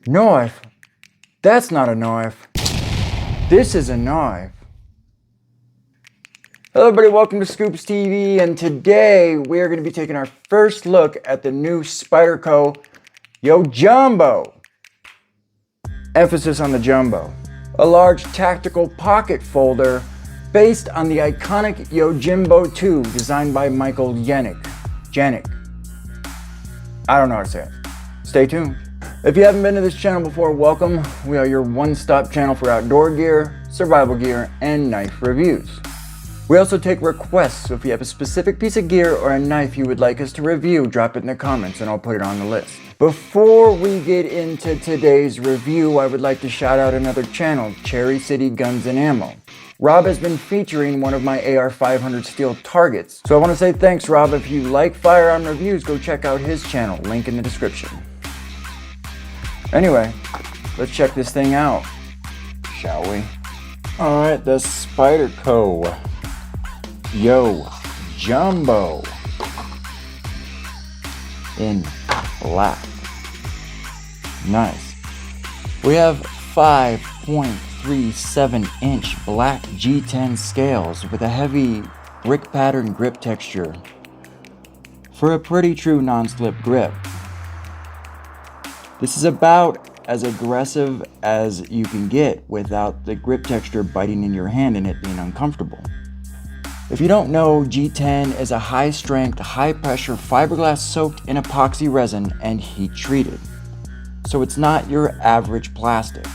Knife? That's not a knife. This is a knife. Hello everybody, welcome to Scoops TV, and today we are going to be taking our first look at the new Spyderco Yojumbo. Emphasis on the jumbo. A large tactical pocket folder based on the iconic Yojumbo 2 designed by Michael Janik. I don't know how to say it. Stay tuned. If you haven't been to this channel before, welcome. We are your one-stop channel for outdoor gear, survival gear, and knife reviews. We also take requests, so if you have a specific piece of gear or a knife you would like us to review, drop it in the comments and I'll put it on the list. Before we get into today's review, I would like to shout out another channel, Cherry City Guns and Ammo. Rob has been featuring one of my AR-500 steel targets. So I want to say thanks, Rob. If you like firearm reviews, go check out his channel, link in the description. Anyway, let's check this thing out, shall we? Alright, the Spyderco Yojumbo in black. Nice. We have 5.37-inch black G10 scales with a heavy brick pattern grip texture for a pretty true non-slip grip. This is about as aggressive as you can get without the grip texture biting in your hand and it being uncomfortable. If you don't know, G10 is a high-strength, high-pressure fiberglass soaked in epoxy resin and heat-treated. So it's not your average plastic.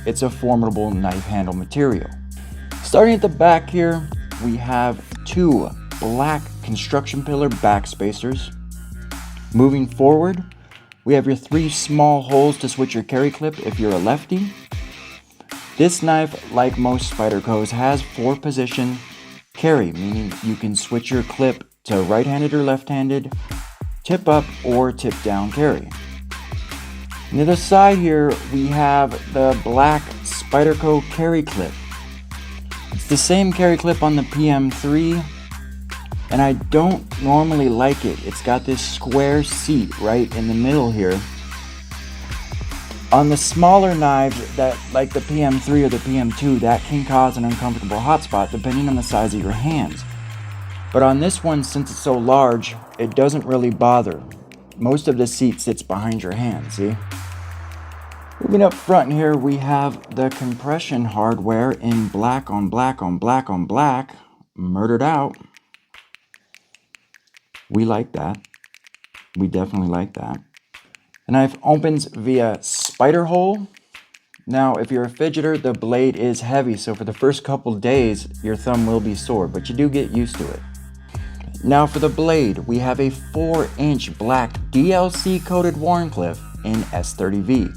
It's a formidable knife handle material. Starting at the back here, we have two black construction pillar back spacers. Moving forward, we have your three small holes to switch your carry clip if you're a lefty. This knife, like most Spydercos, has 4-position carry, meaning you can switch your clip to right-handed or left-handed, tip up or tip down carry. On the other side here, we have the black Spyderco carry clip. It's the same carry clip on the PM3, and I don't normally like it. It's got this square seat right in the middle here. On the smaller knives, that like the PM3 or the PM2, that can cause an uncomfortable hot spot depending on the size of your hands. But on this one, since it's so large, it doesn't really bother. Most of the seat sits behind your hand, see? Moving up front here, we have the compression hardware in black on black on black on black, murdered out. We like that. We definitely like that. The knife opens via spider hole. Now, if you're a fidgeter, the blade is heavy, so for the first couple days, your thumb will be sore, but you do get used to it. Now for the blade, we have a 4-inch black DLC coated Wharncliffe in S30V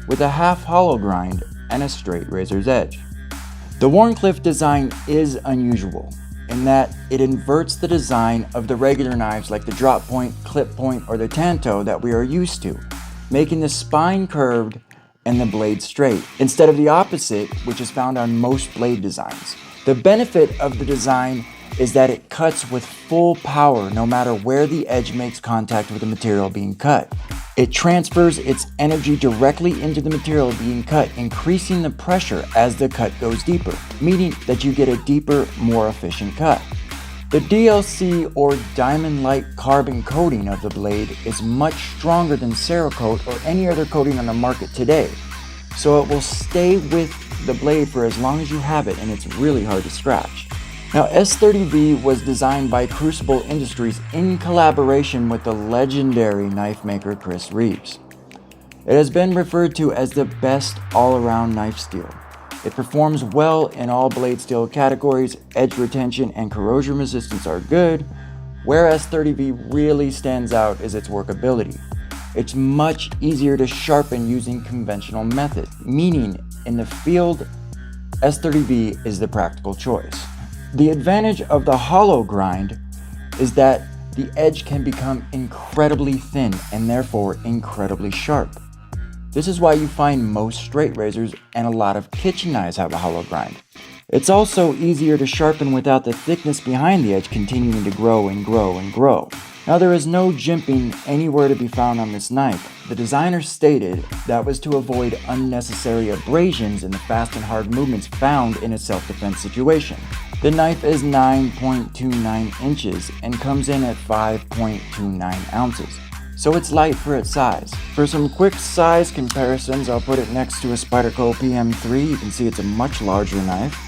with a half hollow grind and a straight razor's edge. The Wharncliffe design is unusual in that it inverts the design of the regular knives like the drop point, clip point, or the tanto that we are used to, making the spine curved and the blade straight, instead of the opposite, which is found on most blade designs. The benefit of the design is that it cuts with full power no matter where the edge makes contact with the material being cut. It transfers its energy directly into the material being cut, increasing the pressure as the cut goes deeper, meaning that you get a deeper, more efficient cut. The DLC or diamond-like carbon coating of the blade is much stronger than Cerakote or any other coating on the market today, so it will stay with the blade for as long as you have it, and it's really hard to scratch. Now, S30V was designed by Crucible Industries in collaboration with the legendary knife maker Chris Reeves. It has been referred to as the best all-around knife steel. It performs well in all blade steel categories, edge retention and corrosion resistance are good. Where S30V really stands out is its workability. It's much easier to sharpen using conventional methods, meaning in the field, S30V is the practical choice. The advantage of the hollow grind is that the edge can become incredibly thin and therefore incredibly sharp. This is why you find most straight razors and a lot of kitchen knives have a hollow grind. It's also easier to sharpen without the thickness behind the edge continuing to grow and grow and grow. Now there is no jimping anywhere to be found on this knife. The designer stated that was to avoid unnecessary abrasions in the fast and hard movements found in a self-defense situation. The knife is 9.29 inches and comes in at 5.29 ounces, so it's light for its size. For some quick size comparisons, I'll put it next to a Spyderco PM3. You can see it's a much larger knife.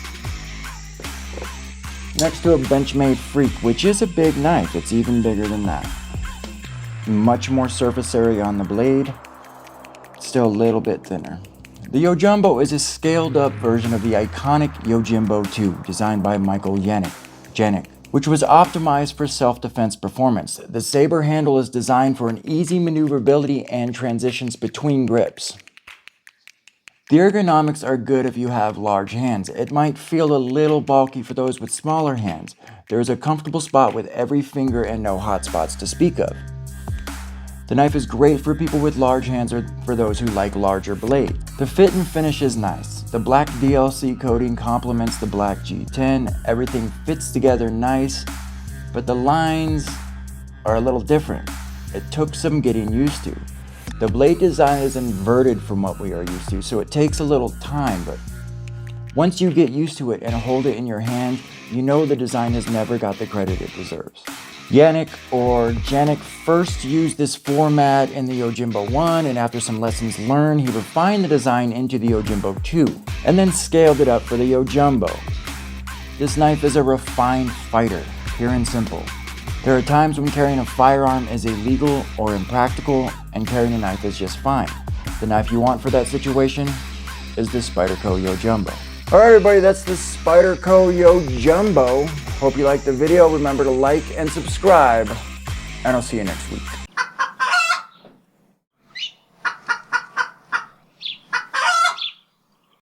Next to a Benchmade Freak, which is a big knife. It's even bigger than that. Much more surface area on the blade, still a little bit thinner. The Yojumbo is a scaled up version of the iconic Yojimbo 2, designed by Michael Janik, which was optimized for self-defense performance. The saber handle is designed for an easy maneuverability and transitions between grips. The ergonomics are good if you have large hands. It might feel a little bulky for those with smaller hands. There is a comfortable spot with every finger and no hot spots to speak of. The knife is great for people with large hands or for those who like larger blade. The fit and finish is nice. The black DLC coating complements the black G10. Everything fits together nice, but the lines are a little different. It took some getting used to. The blade design is inverted from what we are used to, so it takes a little time, but once you get used to it and hold it in your hand, you know the design has never got the credit it deserves. Janik first used this format in the Yojimbo 1, and after some lessons learned, he refined the design into the Yojimbo 2, and then scaled it up for the Yojumbo. This knife is a refined fighter, pure and simple. There are times when carrying a firearm is illegal or impractical, and carrying a knife is just fine. The knife you want for that situation is the Spyderco Yojumbo. Alright everybody, that's the Spyderco Yojumbo. Hope you liked the video. Remember to like and subscribe, and I'll see you next week.